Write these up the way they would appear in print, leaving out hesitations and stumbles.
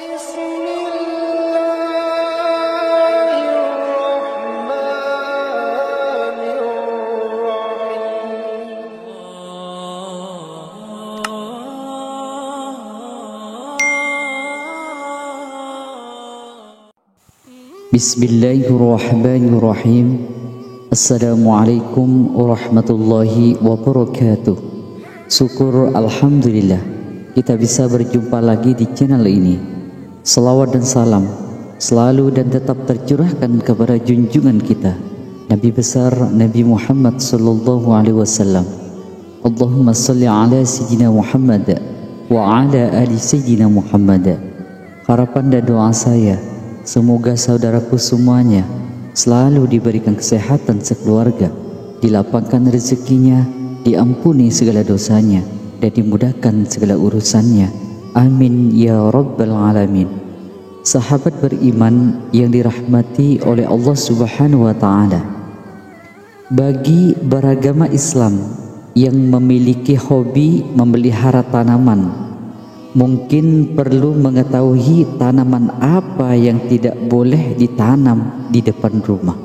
Bismillahirrahmanirrahim. Assalamualaikum warahmatullahi wabarakatuh. Syukur alhamdulillah kita bisa berjumpa lagi di channel ini. Selawat dan salam selalu dan tetap tercurahkan kepada junjungan kita Nabi besar Nabi Muhammad sallallahu alaihi wasallam. Allahumma salli ala sayyidina Muhammad wa ala ali sayyidina Muhammad. Harapan dan doa saya, semoga saudaraku semuanya selalu diberikan kesehatan sekeluarga, dilapangkan rezekinya, diampuni segala dosanya, dan dimudahkan segala urusannya. Amin ya rabbal alamin. Sahabat beriman yang dirahmati oleh Allah Subhanahu wa ta'ala, bagi beragama Islam yang memiliki hobi memelihara tanaman, mungkin perlu mengetahui tanaman apa yang tidak boleh ditanam di depan rumah.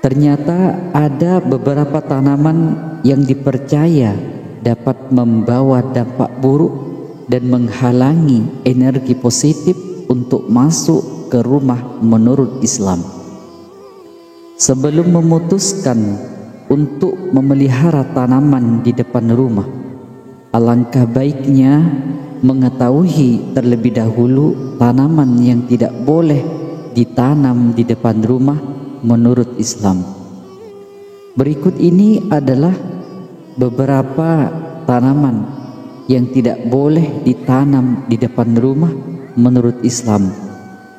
Ternyata ada beberapa tanaman yang dipercaya dapat membawa dampak buruk dan menghalangi energi positif untuk masuk ke rumah menurut Islam. Sebelum memutuskan untuk memelihara tanaman di depan rumah, alangkah baiknya mengetahui terlebih dahulu tanaman yang tidak boleh ditanam di depan rumah menurut Islam. Berikut ini adalah beberapa tanaman yang tidak boleh ditanam di depan rumah menurut Islam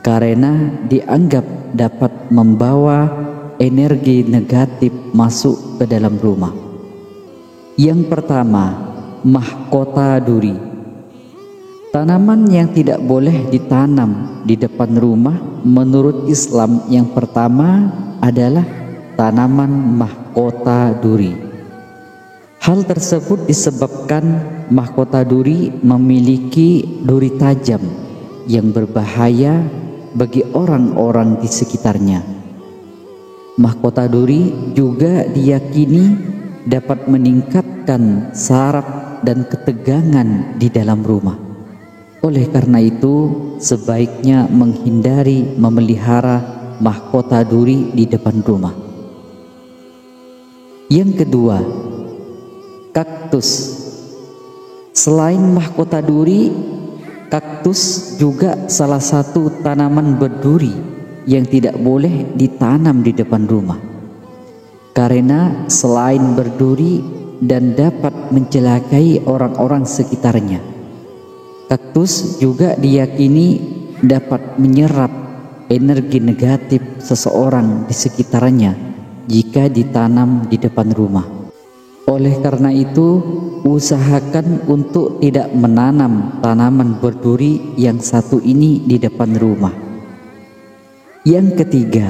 karena dianggap dapat membawa energi negatif masuk ke dalam rumah. Yang pertama, mahkota duri. Tanaman yang tidak boleh ditanam di depan rumah menurut Islam yang pertama adalah tanaman mahkota duri. Hal tersebut disebabkan mahkota duri memiliki duri tajam yang berbahaya bagi orang-orang di sekitarnya. Mahkota duri juga diyakini dapat meningkatkan saraf dan ketegangan di dalam rumah. Oleh karena itu, sebaiknya menghindari memelihara mahkota duri di depan rumah. Yang kedua, kaktus. Selain mahkota duri, kaktus juga salah satu tanaman berduri yang tidak boleh ditanam di depan rumah. Karena selain berduri dan dapat mencelakai orang-orang sekitarnya, kaktus juga diyakini dapat menyerap energi negatif seseorang di sekitarnya jika ditanam di depan rumah. Oleh karena itu, usahakan untuk tidak menanam tanaman berduri yang satu ini di depan rumah. Yang ketiga,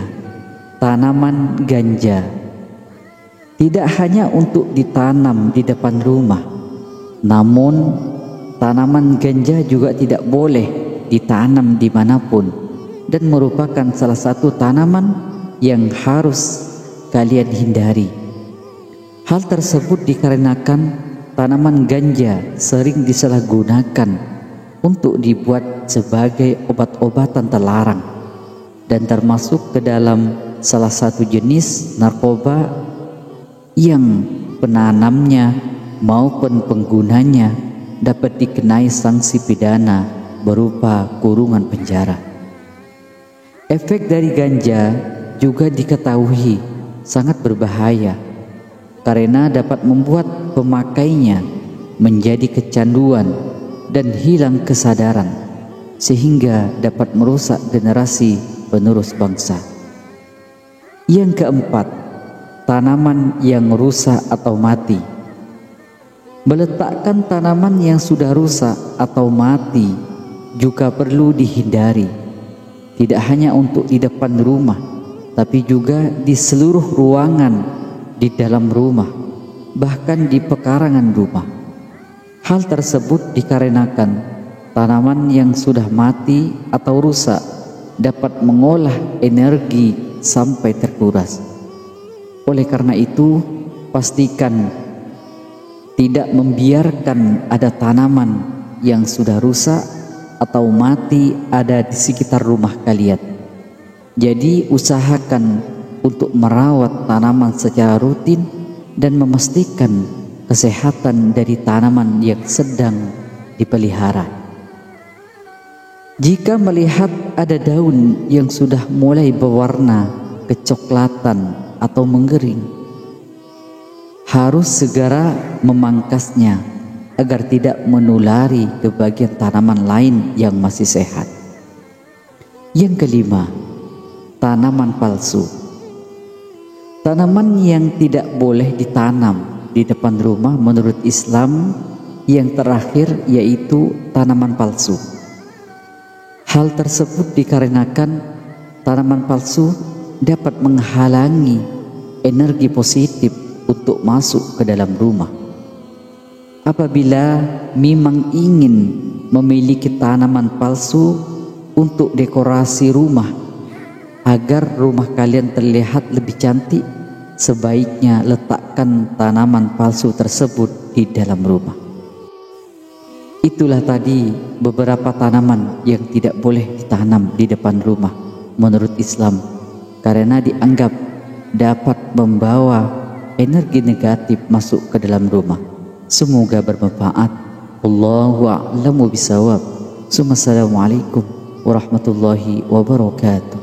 tanaman ganja. Tidak hanya untuk ditanam di depan rumah, namun tanaman ganja juga tidak boleh ditanam dimanapun dan merupakan salah satu tanaman yang harus kalian hindari. Hal tersebut dikarenakan tanaman ganja sering disalahgunakan untuk dibuat sebagai obat-obatan terlarang dan termasuk ke dalam salah satu jenis narkoba yang penanamnya maupun penggunanya dapat dikenai sanksi pidana berupa kurungan penjara. Efek dari ganja juga diketahui sangat berbahaya karena dapat membuat pemakainya menjadi kecanduan dan hilang kesadaran, sehingga dapat merusak generasi penerus bangsa. Yang keempat, tanaman yang rusak atau mati. Meletakkan tanaman yang sudah rusak atau mati juga perlu dihindari. Tidak hanya untuk di depan rumah, tapi juga di seluruh ruangan di dalam rumah, bahkan di pekarangan rumah. Hal tersebut dikarenakan tanaman yang sudah mati atau rusak dapat mengolah energi sampai terkuras. Oleh karena itu, pastikan tidak membiarkan ada tanaman yang sudah rusak atau mati ada di sekitar rumah kalian. Jadi usahakan untuk merawat tanaman secara rutin dan memastikan kesehatan dari tanaman yang sedang dipelihara. Jika melihat ada daun yang sudah mulai berwarna kecoklatan atau menggering, harus segera memangkasnya agar tidak menulari ke bagian tanaman lain yang masih sehat. Yang kelima, tanaman palsu. Tanaman yang tidak boleh ditanam di depan rumah menurut Islam yang terakhir yaitu tanaman palsu. Hal tersebut dikarenakan tanaman palsu dapat menghalangi energi positif untuk masuk ke dalam rumah. Apabila memang ingin memiliki tanaman palsu untuk dekorasi rumah agar rumah kalian terlihat lebih cantik, sebaiknya letakkan tanaman palsu tersebut di dalam rumah. Itulah tadi beberapa tanaman yang tidak boleh ditanam di depan rumah menurut Islam karena dianggap dapat membawa energi negatif masuk ke dalam rumah. Semoga bermanfaat. Wallahu a'lamu bishawab. Assalamualaikum warahmatullahi wabarakatuh.